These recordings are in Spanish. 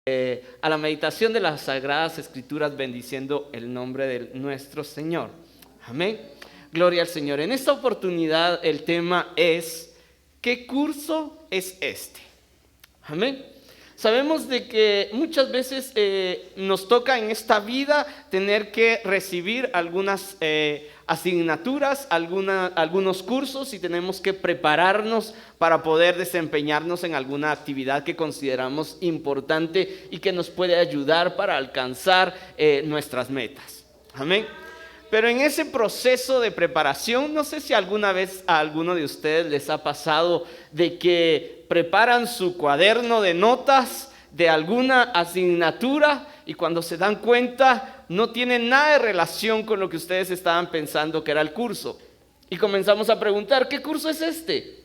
a la meditación de las Sagradas Escrituras, bendiciendo el nombre de nuestro Señor. Amén. Gloria al Señor. En esta oportunidad el tema es: ¿qué curso es este? Amén. Sabemos de que muchas veces nos toca en esta vida tener que recibir algunas asignaturas, algunos cursos, y tenemos que prepararnos para poder desempeñarnos en alguna actividad que consideramos importante y que nos puede ayudar para alcanzar nuestras metas. Amén. Pero en ese proceso de preparación, no sé si alguna vez a alguno de ustedes les ha pasado de que preparan su cuaderno de notas de alguna asignatura y cuando se dan cuenta no tiene nada de relación con lo que ustedes estaban pensando que era el curso. Y comenzamos a preguntar: ¿qué curso es este?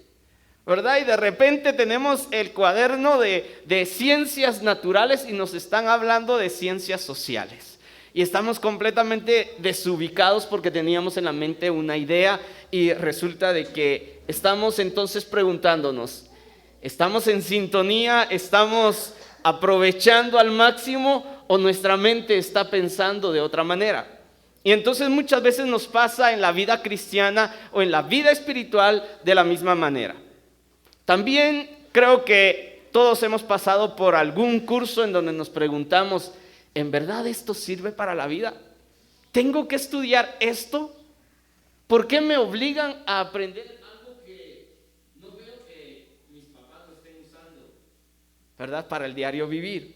¿Verdad? Y de repente tenemos el cuaderno de ciencias naturales y nos están hablando de ciencias sociales. Y estamos completamente desubicados porque teníamos en la mente una idea y resulta de que estamos entonces preguntándonos: ¿estamos en sintonía? ¿Estamos aprovechando al máximo o nuestra mente está pensando de otra manera? Y entonces muchas veces nos pasa en la vida cristiana o en la vida espiritual de la misma manera. También creo que todos hemos pasado por algún curso en donde nos preguntamos: ¿en verdad esto sirve para la vida? ¿Tengo que estudiar esto? ¿Por qué me obligan a aprender algo que no veo que mis papás lo estén usando, ¿verdad? Para el diario vivir.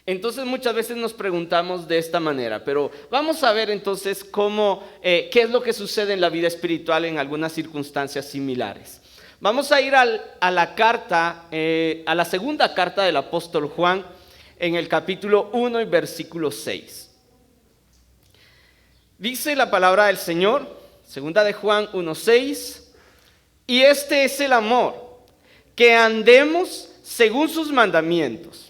Entonces muchas veces nos preguntamos de esta manera, pero vamos a ver entonces qué es lo que sucede en la vida espiritual en algunas circunstancias similares. Vamos a ir a la segunda carta del apóstol Juan, en el capítulo 1 y versículo 6. Dice la palabra del Señor, segunda de Juan 1:6: y este es el amor, que andemos según sus mandamientos.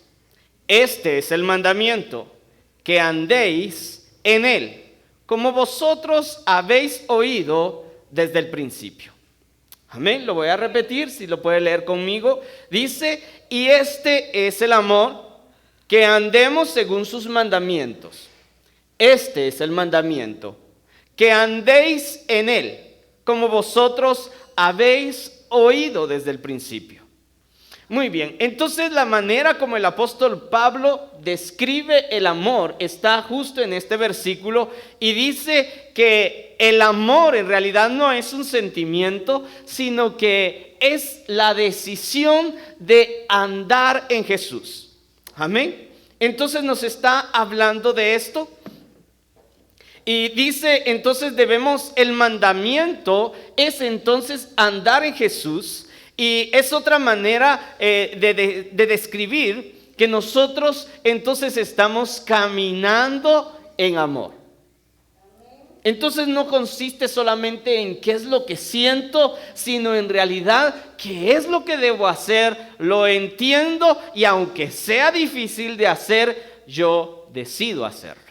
Este es el mandamiento, que andéis en él, como vosotros habéis oído desde el principio. Amén. Lo voy a repetir, si lo puede leer conmigo. Dice: y este es el amor, que andemos según sus mandamientos. Este es el mandamiento, que andéis en él, como vosotros habéis oído desde el principio. Muy bien, entonces la manera como el apóstol Pablo describe el amor está justo en este versículo y dice que el amor en realidad no es un sentimiento, sino que es la decisión de andar en Jesús. Amén. Entonces nos está hablando de esto. Y dice, entonces el mandamiento es entonces andar en Jesús. Y es otra manera de describir que nosotros entonces estamos caminando en amor. Entonces no consiste solamente en qué es lo que siento, sino en realidad qué es lo que debo hacer. Lo entiendo y aunque sea difícil de hacer, yo decido hacerlo.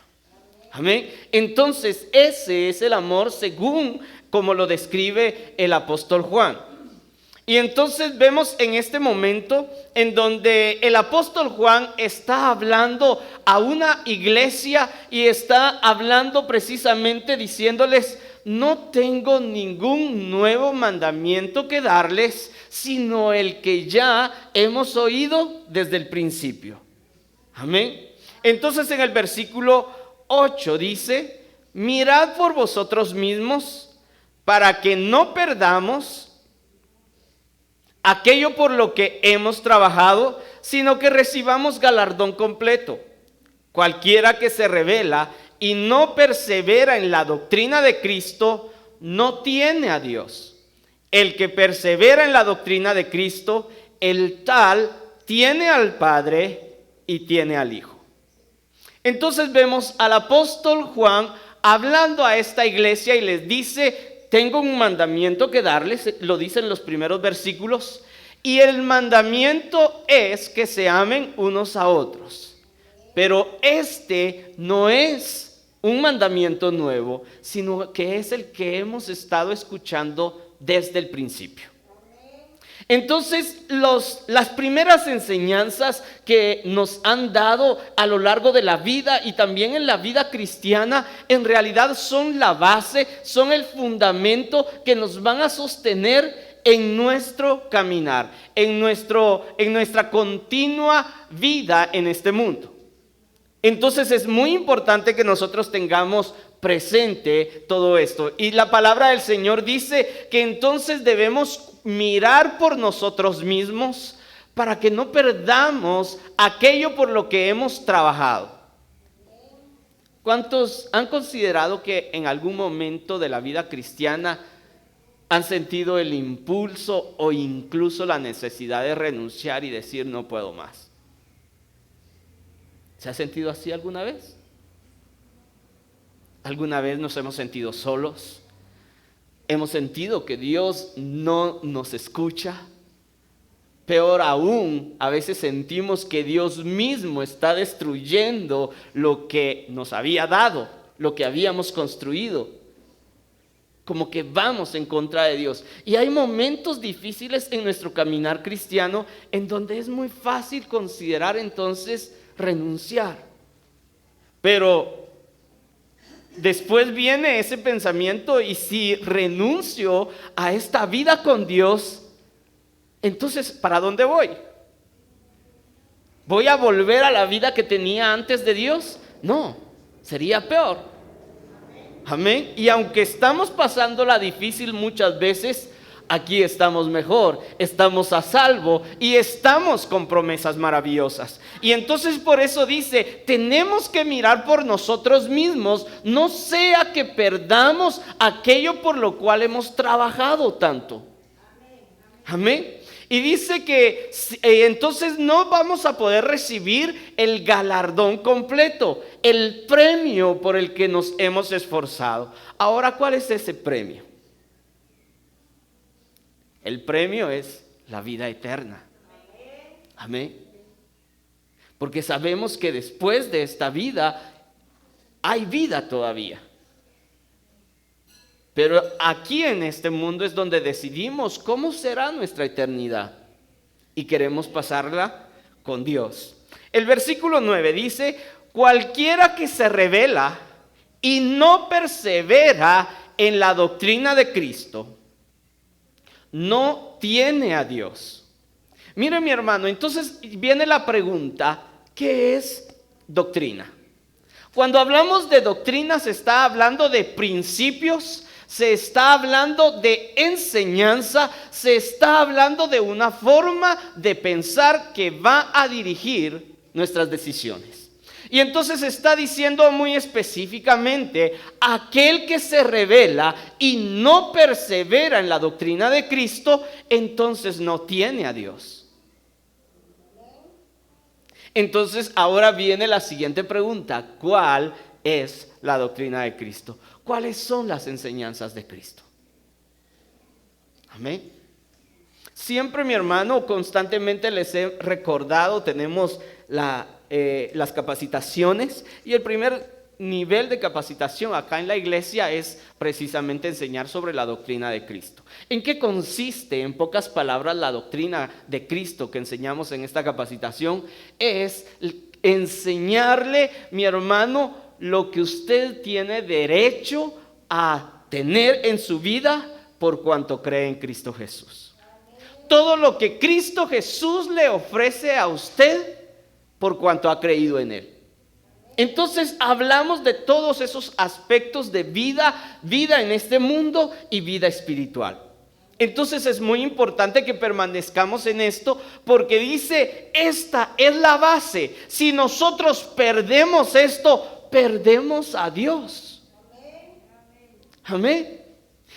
Amén. Entonces ese es el amor según como lo describe el apóstol Juan. Y entonces vemos en este momento en donde el apóstol Juan está hablando a una iglesia y está hablando precisamente diciéndoles: no tengo ningún nuevo mandamiento que darles, sino el que ya hemos oído desde el principio. Amén. Entonces en el versículo 8 dice: mirad por vosotros mismos para que no perdamos aquello por lo que hemos trabajado, sino que recibamos galardón completo. Cualquiera que se rebela y no persevera en la doctrina de Cristo, no tiene a Dios. El que persevera en la doctrina de Cristo, el tal tiene al Padre y tiene al Hijo. Entonces vemos al apóstol Juan hablando a esta iglesia y les dice: tengo un mandamiento que darles, lo dice en los primeros versículos, y el mandamiento es que se amen unos a otros. Pero este no es un mandamiento nuevo, sino que es el que hemos estado escuchando desde el principio. Entonces, las primeras enseñanzas que nos han dado a lo largo de la vida y también en la vida cristiana, en realidad son la base, son el fundamento que nos van a sostener en nuestro caminar, en nuestra continua vida en este mundo. Entonces es muy importante que nosotros tengamos presente todo esto. Y la palabra del Señor dice que entonces debemos mirar por nosotros mismos para que no perdamos aquello por lo que hemos trabajado. ¿Cuántos han considerado que en algún momento de la vida cristiana han sentido el impulso o incluso la necesidad de renunciar y decir no puedo más? ¿Se ha sentido así alguna vez? ¿Alguna vez nos hemos sentido solos? ¿Hemos sentido que Dios no nos escucha? Peor aún, a veces sentimos que Dios mismo está destruyendo lo que nos había dado, lo que habíamos construido. Como que vamos en contra de Dios. Y hay momentos difíciles en nuestro caminar cristiano en donde es muy fácil considerar entonces renunciar. Pero después viene ese pensamiento, y si renuncio a esta vida con Dios, entonces ¿para dónde voy? ¿Voy a volver a la vida que tenía antes de Dios? No, sería peor. Amén. Y aunque estamos pasándola difícil muchas veces, aquí estamos mejor, estamos a salvo y estamos con promesas maravillosas. Y entonces por eso dice, tenemos que mirar por nosotros mismos, no sea que perdamos aquello por lo cual hemos trabajado tanto. Amén. Y dice que entonces no vamos a poder recibir el galardón completo, el premio por el que nos hemos esforzado. Ahora, ¿cuál es ese premio? El premio es la vida eterna. Amén. Porque sabemos que después de esta vida hay vida todavía. Pero aquí en este mundo es donde decidimos cómo será nuestra eternidad. Y queremos pasarla con Dios. El versículo 9 dice, cualquiera que se rebela y no persevera en la doctrina de Cristo, no tiene a Dios. Mire, mi hermano, entonces viene la pregunta, ¿qué es doctrina? Cuando hablamos de doctrina se está hablando de principios, se está hablando de enseñanza, se está hablando de una forma de pensar que va a dirigir nuestras decisiones. Y entonces está diciendo muy específicamente, aquel que se rebela y no persevera en la doctrina de Cristo, entonces no tiene a Dios. Entonces ahora viene la siguiente pregunta, ¿cuál es la doctrina de Cristo? ¿Cuáles son las enseñanzas de Cristo? Amén. Siempre, mi hermano, constantemente les he recordado, tenemos las capacitaciones, y el primer nivel de capacitación acá en la iglesia es precisamente enseñar sobre la doctrina de Cristo. ¿En qué consiste, en pocas palabras, la doctrina de Cristo que enseñamos en esta capacitación? Es enseñarle, mi hermano, lo que usted tiene derecho a tener en su vida por cuanto cree en Cristo Jesús. Todo lo que Cristo Jesús le ofrece a usted por cuanto ha creído en Él. Entonces hablamos de todos esos aspectos de vida en este mundo y vida espiritual. Entonces es muy importante que permanezcamos en esto, porque dice, esta es la base. Si nosotros perdemos esto, perdemos a Dios. Amén.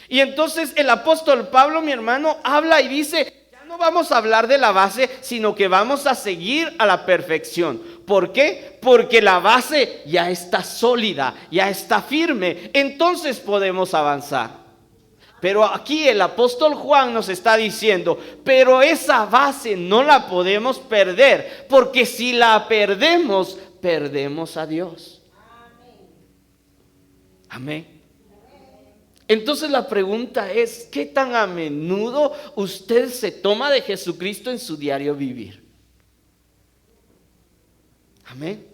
Y entonces el apóstol Pablo, mi hermano, habla y dice, ya no vamos a hablar de la base, sino que vamos a seguir a la perfección. ¿Por qué? Porque la base ya está sólida, ya está firme, entonces podemos avanzar. Pero aquí el apóstol Juan nos está diciendo, pero esa base no la podemos perder, porque si la perdemos, perdemos a Dios. Amén. Entonces la pregunta es, ¿qué tan a menudo usted se toma de Jesucristo en su diario vivir? Amén.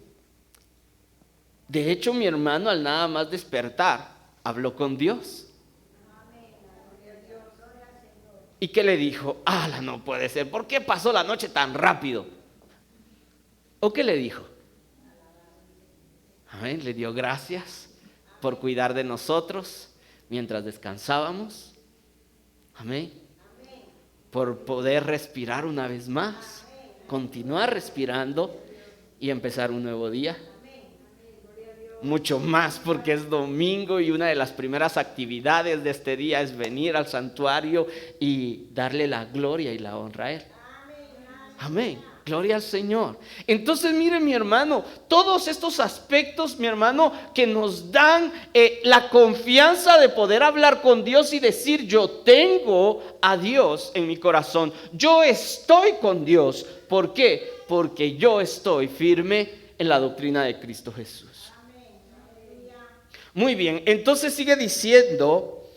De hecho, mi hermano, al nada más despertar, habló con Dios. ¿Y qué le dijo? No puede ser. ¿Por qué pasó la noche tan rápido? ¿O qué le dijo? Amén. Le dio gracias por cuidar de nosotros mientras descansábamos. Amén. Por poder respirar una vez más, continuar respirando y empezar un nuevo día. Mucho más porque es domingo y una de las primeras actividades de este día es venir al santuario y darle la gloria y la honra a Él. Amén. Gloria al Señor. Entonces, mire, mi hermano, todos estos aspectos, mi hermano, que nos dan la confianza de poder hablar con Dios y decir, yo tengo a Dios en mi corazón. Yo estoy con Dios. ¿Por qué? Porque yo estoy firme en la doctrina de Cristo Jesús. Muy bien, entonces sigue diciendo,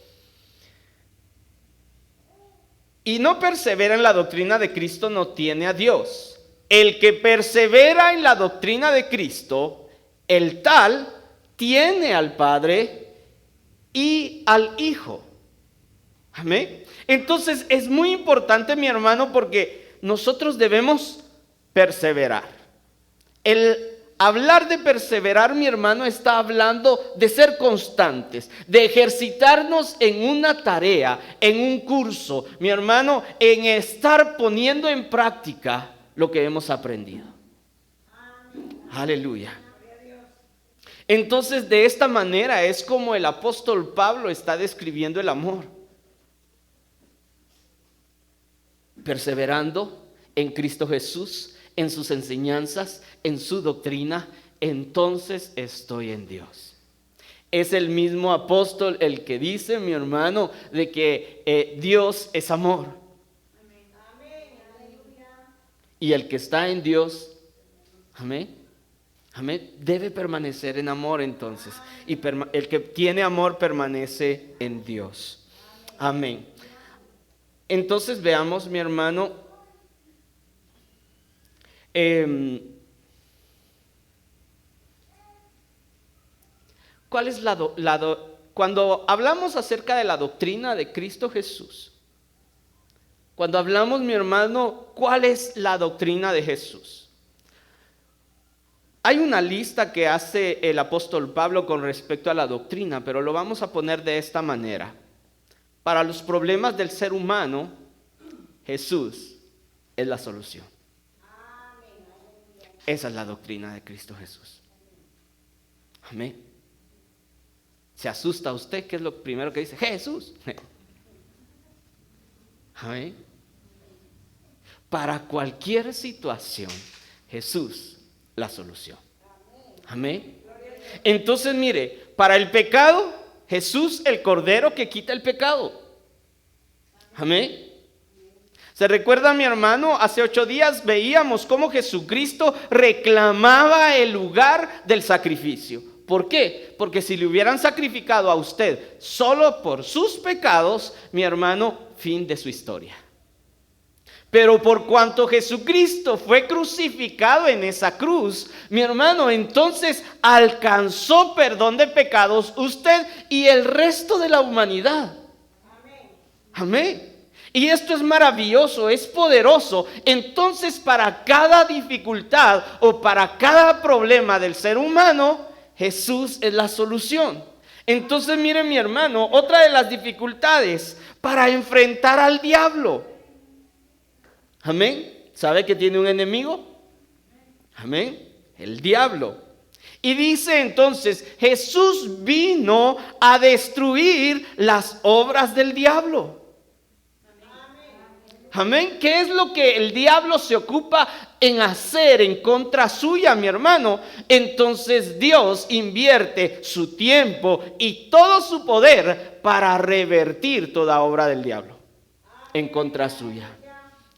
y no persevera en la doctrina de Cristo no tiene a Dios. El que persevera en la doctrina de Cristo, el tal tiene al Padre y al Hijo. Amén. Entonces es muy importante, mi hermano, porque nosotros debemos perseverar. El hablar de perseverar, mi hermano, está hablando de ser constantes, de ejercitarnos en una tarea, en un curso, mi hermano, en estar poniendo en práctica lo que hemos aprendido. Aleluya. Entonces, de esta manera es como el apóstol Pablo está describiendo el amor. Perseverando en Cristo Jesús, en sus enseñanzas, en su doctrina, entonces estoy en Dios. Es el mismo apóstol el que dice, mi hermano, de que Dios es amor. Y el que está en Dios, amén, amén, debe permanecer en amor entonces. Y el que tiene amor permanece en Dios. Amén. Entonces veamos, mi hermano, ¿cuál es cuando hablamos acerca de la doctrina de Cristo Jesús? Cuando hablamos, mi hermano, ¿cuál es la doctrina de Jesús? Hay una lista que hace el apóstol Pablo con respecto a la doctrina, pero lo vamos a poner de esta manera. Para los problemas del ser humano, Jesús es la solución. Esa es la doctrina de Cristo Jesús. Amén. ¿Se asusta usted? ¿Qué es lo primero que dice? Jesús. Amén. Para cualquier situación, Jesús la solución. Amén. Entonces, mire, para el pecado, Jesús el Cordero que quita el pecado. Amén. ¿Se recuerda, mi hermano? Hace 8 días veíamos cómo Jesucristo reclamaba el lugar del sacrificio. ¿Por qué? Porque si le hubieran sacrificado a usted solo por sus pecados, mi hermano, fin de su historia. Pero por cuanto Jesucristo fue crucificado en esa cruz, mi hermano, entonces alcanzó perdón de pecados usted y el resto de la humanidad. Amén. Y esto es maravilloso, es poderoso. Entonces, para cada dificultad o para cada problema del ser humano, Jesús es la solución. Entonces, mire, mi hermano, otra de las dificultades para enfrentar al diablo. Amén. ¿Sabe que tiene un enemigo? Amén. El diablo. Y dice entonces, Jesús vino a destruir las obras del diablo. Amén. ¿Qué es lo que el diablo se ocupa en hacer en contra suya, mi hermano? Entonces Dios invierte su tiempo y todo su poder para revertir toda obra del diablo en contra suya.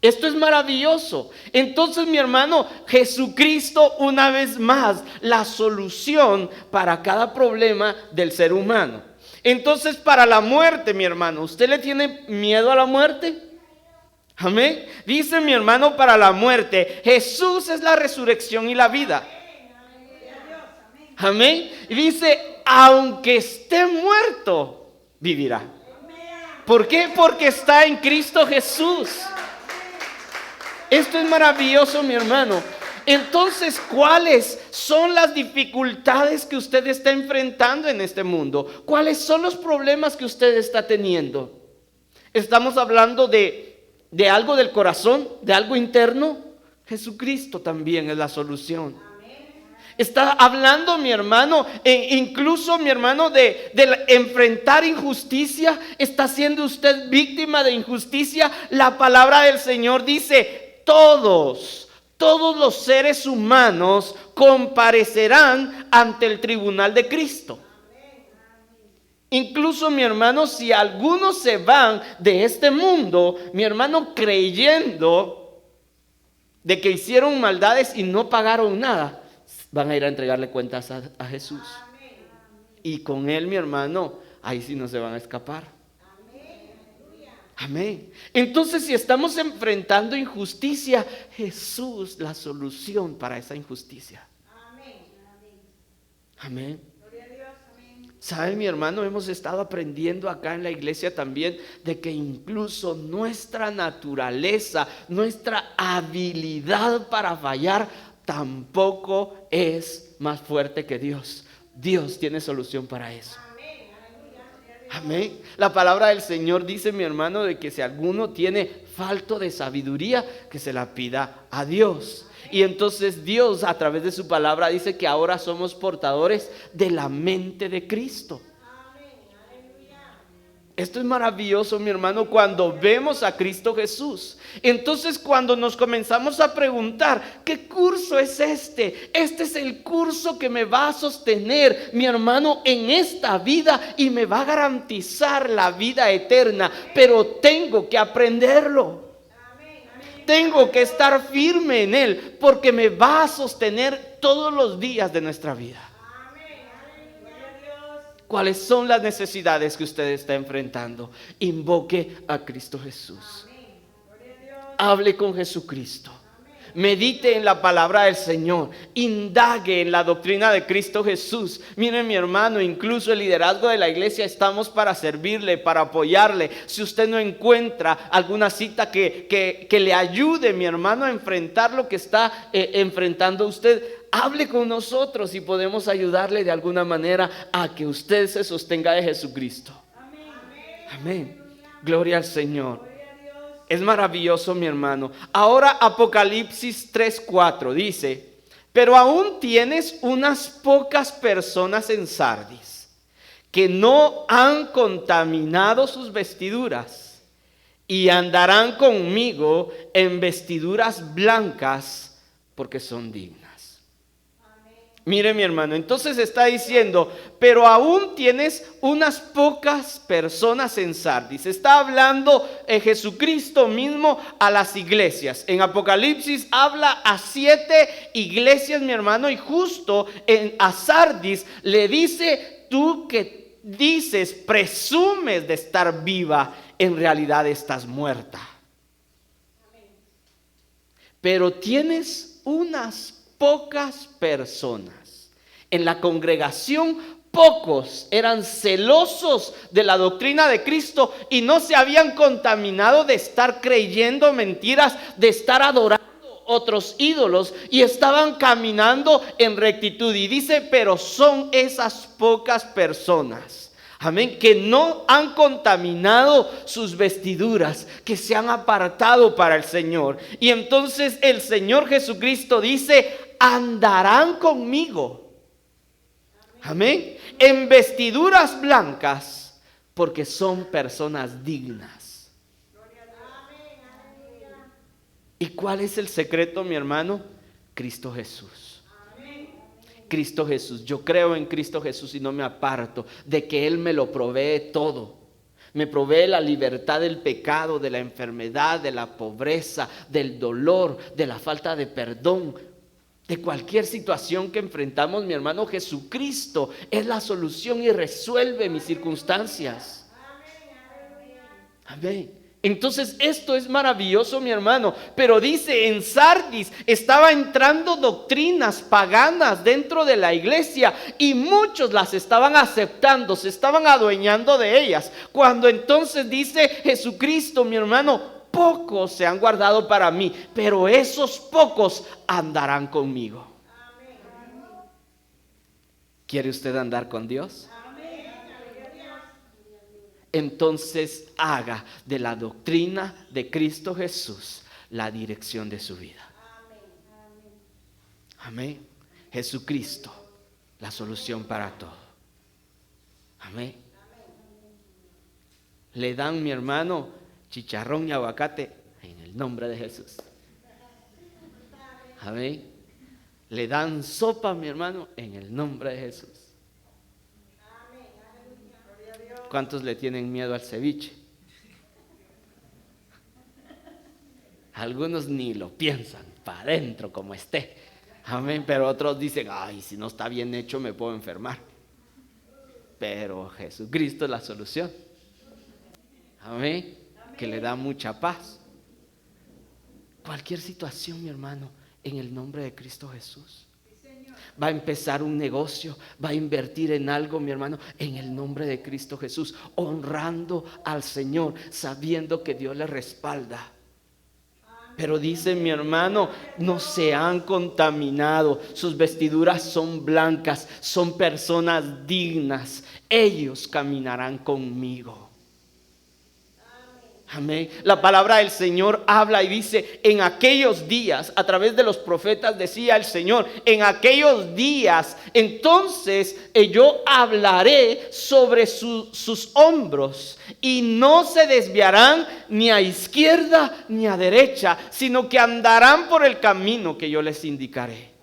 Esto es maravilloso. Entonces, mi hermano, Jesucristo, una vez más, la solución para cada problema del ser humano. Entonces, para la muerte, mi hermano, ¿usted le tiene miedo a la muerte? Amén. Dice mi hermano, para la muerte, Jesús es la resurrección y la vida. Amén. Y dice, aunque esté muerto, vivirá. ¿Por qué? Porque está en Cristo Jesús. Esto es maravilloso, mi hermano. Entonces, ¿cuáles son las dificultades que usted está enfrentando en este mundo? ¿Cuáles son los problemas que usted está teniendo? ¿Estamos hablando de algo del corazón, de algo interno? Jesucristo también es la solución. Está hablando, mi hermano, incluso mi hermano, de enfrentar injusticia. ¿Está siendo usted víctima de injusticia? La palabra del Señor dice, todos los seres humanos comparecerán ante el tribunal de Cristo. Incluso, mi hermano, si algunos se van de este mundo, mi hermano, creyendo de que hicieron maldades y no pagaron nada, van a ir a entregarle cuentas a Jesús. Y con Él, mi hermano, ahí sí no se van a escapar. Amén. Entonces, si estamos enfrentando injusticia, Jesús la solución para esa injusticia. Amén. ¿Sabe, mi hermano? Hemos estado aprendiendo acá en la iglesia también de que incluso nuestra naturaleza, nuestra habilidad para fallar tampoco es más fuerte que Dios. Dios tiene solución para eso. Amén. La palabra del Señor dice, mi hermano, de que si alguno tiene falto de sabiduría, que se la pida a Dios. Y entonces Dios, a través de su palabra, dice que ahora somos portadores de la mente de Cristo. Esto es maravilloso, mi hermano, cuando vemos a Cristo Jesús. Entonces, cuando nos comenzamos a preguntar, ¿qué curso es este? Este es el curso que me va a sostener, mi hermano, en esta vida y me va a garantizar la vida eterna. Pero tengo que aprenderlo. Tengo que estar firme en él porque me va a sostener todos los días de nuestra vida. ¿Cuáles son las necesidades que usted está enfrentando? Invoque a Cristo Jesús. Hable con Jesucristo. Medite en la palabra del Señor. Indague en la doctrina de Cristo Jesús. Mire, mi hermano, incluso el liderazgo de la iglesia estamos para servirle, para apoyarle. Si usted no encuentra alguna cita que le ayude, mi hermano, a enfrentar lo que está enfrentando usted, hable con nosotros y podemos ayudarle de alguna manera a que usted se sostenga de Jesucristo. Amén. Gloria al Señor. Es maravilloso, mi hermano. Ahora Apocalipsis 3:4 dice, pero aún tienes unas pocas personas en Sardis que no han contaminado sus vestiduras y andarán conmigo en vestiduras blancas porque son dignas. Mire, mi hermano, entonces está diciendo, pero aún tienes unas pocas personas en Sardis. Está hablando Jesucristo mismo a las iglesias. En Apocalipsis habla a 7 iglesias, mi hermano, y justo a Sardis le dice, tú que dices, presumes de estar viva, en realidad estás muerta. Pero tienes unas pocas personas. En la congregación, pocos eran celosos de la doctrina de Cristo y no se habían contaminado de estar creyendo mentiras, de estar adorando otros ídolos y estaban caminando en rectitud. Y dice, pero son esas pocas personas, amén, que no han contaminado sus vestiduras, que se han apartado para el Señor. Y entonces el Señor Jesucristo dice, andarán conmigo, amén, en vestiduras blancas, porque son personas dignas. ¿Y cuál es el secreto, mi hermano? Cristo Jesús. Cristo Jesús. Yo creo en Cristo Jesús y no me aparto de que Él me lo provee todo. Me provee la libertad del pecado, de la enfermedad, de la pobreza, del dolor, de la falta de perdón, de cualquier situación que enfrentamos, mi hermano, Jesucristo es la solución y resuelve mis circunstancias. Amén. Entonces esto es maravilloso, mi hermano. Pero dice, en Sardis estaba entrando doctrinas paganas dentro de la iglesia y muchos las estaban aceptando, se estaban adueñando de ellas. Cuando entonces dice Jesucristo, mi hermano, pocos se han guardado para mí, pero esos pocos andarán conmigo. ¿Quiere usted andar con Dios? Entonces haga de la doctrina de Cristo Jesús la dirección de su vida. Amén. Jesucristo, la solución para todo. Amén. Le dan, mi hermano, chicharrón y aguacate en el nombre de Jesús. Amén. Le dan sopa, mi hermano, en el nombre de Jesús. ¿Cuántos le tienen miedo al ceviche? Algunos ni lo piensan, para adentro como esté. Amén, pero otros dicen, ay, si no está bien hecho me puedo enfermar. Pero Jesucristo es la solución. Amén, que le da mucha paz. Cualquier situación, mi hermano, en el nombre de Cristo Jesús. Va a empezar un negocio, va a invertir en algo, mi hermano, en el nombre de Cristo Jesús, honrando al Señor, sabiendo que Dios le respalda. Pero dice, mi hermano, no se han contaminado, sus vestiduras son blancas, son personas dignas, ellos caminarán conmigo. Amén. La palabra del Señor habla y dice, en aquellos días, a través de los profetas decía el Señor, en aquellos días, entonces yo hablaré sobre sus hombros y no se desviarán ni a izquierda ni a derecha, sino que andarán por el camino que yo les indicaré.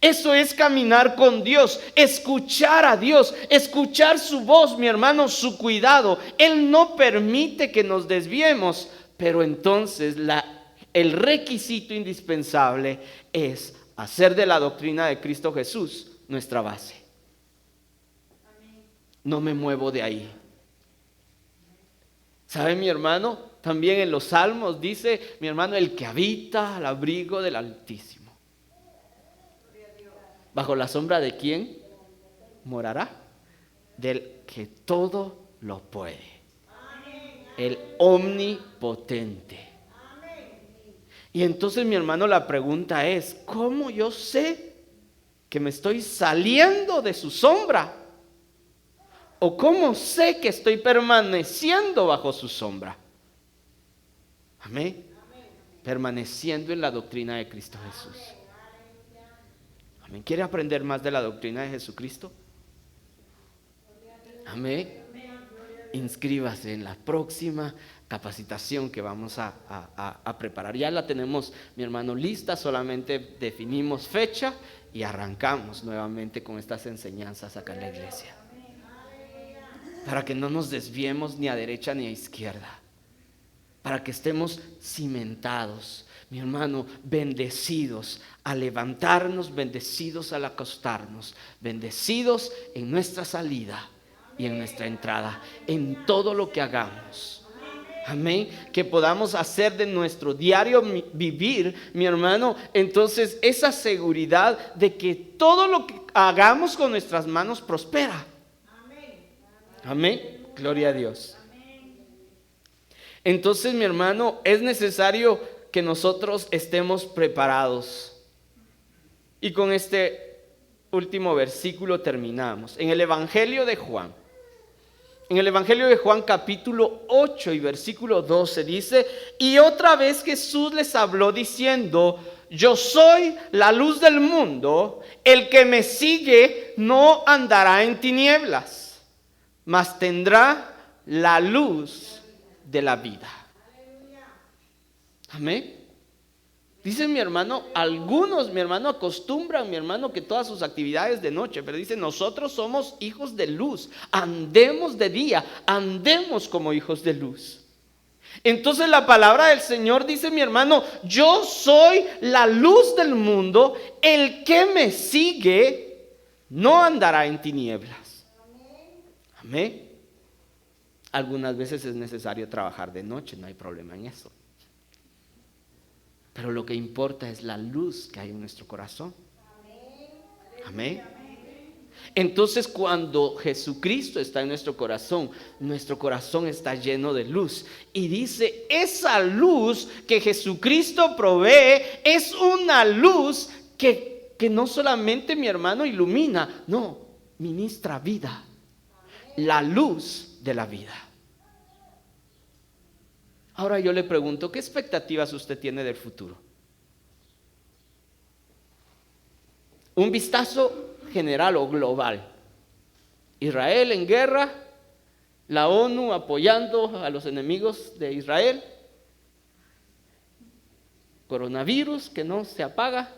Eso es caminar con Dios, escuchar a Dios, escuchar su voz, mi hermano, su cuidado. Él no permite que nos desviemos, pero entonces el requisito indispensable es hacer de la doctrina de Cristo Jesús nuestra base. No me muevo de ahí. ¿Sabe, mi hermano? También en los Salmos dice, mi hermano, el que habita al abrigo del Altísimo. ¿Bajo la sombra de quién morará? Del que todo lo puede. El omnipotente. Y entonces, mi hermano, la pregunta es, ¿cómo yo sé que me estoy saliendo de su sombra? ¿O cómo sé que estoy permaneciendo bajo su sombra? Amén. Permaneciendo en la doctrina de Cristo Jesús. Amén. ¿Quiere aprender más de la doctrina de Jesucristo? Amén. Inscríbase en la próxima capacitación que vamos a preparar. Ya la tenemos, mi hermano, lista. Solamente definimos fecha y arrancamos nuevamente con estas enseñanzas acá en la iglesia. Para que no nos desviemos ni a derecha ni a izquierda. Para que estemos cimentados, mi hermano, bendecidos al levantarnos, bendecidos al acostarnos, bendecidos en nuestra salida y en nuestra entrada, en todo lo que hagamos. Amén. Que podamos hacer de nuestro diario vivir, mi hermano, entonces esa seguridad de que todo lo que hagamos con nuestras manos prospera. Amén. Gloria a Dios. Entonces, mi hermano, es necesario que nosotros estemos preparados. Y con este último versículo terminamos. En el Evangelio de Juan. En el Evangelio de Juan capítulo 8 y versículo 12 dice, y otra vez Jesús les habló diciendo, yo soy la luz del mundo, el que me sigue no andará en tinieblas, mas tendrá la luz de la vida. Amén. Dice mi hermano, algunos, mi hermano, acostumbran, mi hermano, que todas sus actividades de noche, pero dice, nosotros somos hijos de luz, andemos de día, andemos como hijos de luz. Entonces la palabra del Señor dice, mi hermano, yo soy la luz del mundo, el que me sigue no andará en tinieblas. Amén. Algunas veces es necesario trabajar de noche, no hay problema en eso. Pero lo que importa es la luz que hay en nuestro corazón. Amén. Entonces cuando Jesucristo está en nuestro corazón está lleno de luz. Y dice, esa luz que Jesucristo provee es una luz que no solamente, mi hermano, ilumina, no, ministra vida. La luz de la vida. Ahora yo le pregunto, ¿qué expectativas usted tiene del futuro? Un vistazo general o global. Israel en guerra, la ONU apoyando a los enemigos de Israel, coronavirus que no se apaga,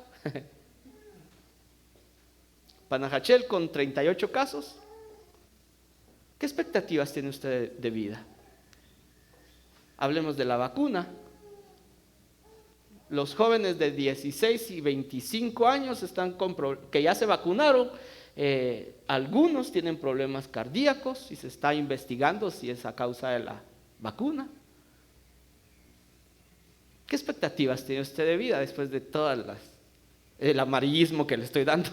Panajachel con 38 casos. ¿Qué expectativas tiene usted de vida? Hablemos de la vacuna. Los jóvenes de 16 y 25 años que ya se vacunaron, algunos tienen problemas cardíacos y se está investigando si es a causa de la vacuna. ¿Qué expectativas tiene usted de vida después de todas el amarillismo que le estoy dando?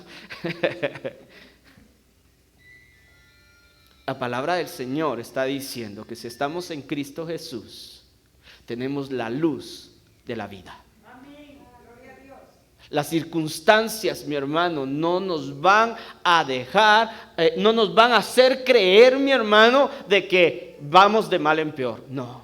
La palabra del Señor está diciendo que si estamos en Cristo Jesús, tenemos la luz de la vida. Las circunstancias, mi hermano, no nos van a dejar, no nos van a hacer creer, mi hermano, de que vamos de mal en peor. No.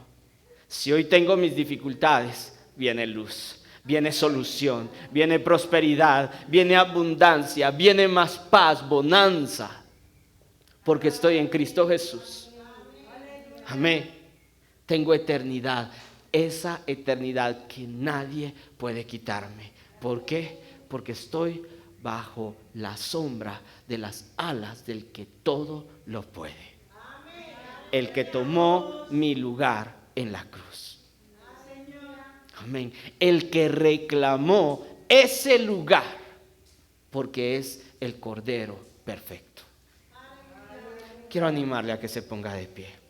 Si hoy tengo mis dificultades, viene luz, viene solución, viene prosperidad, viene abundancia, viene más paz, bonanza, porque estoy en Cristo Jesús. Amén. Tengo eternidad, esa eternidad que nadie puede quitarme. ¿Por qué? Porque estoy bajo la sombra de las alas del que todo lo puede. El que tomó mi lugar en la cruz. Amén. El que reclamó ese lugar, porque es el Cordero perfecto. Quiero animarle a que se ponga de pie.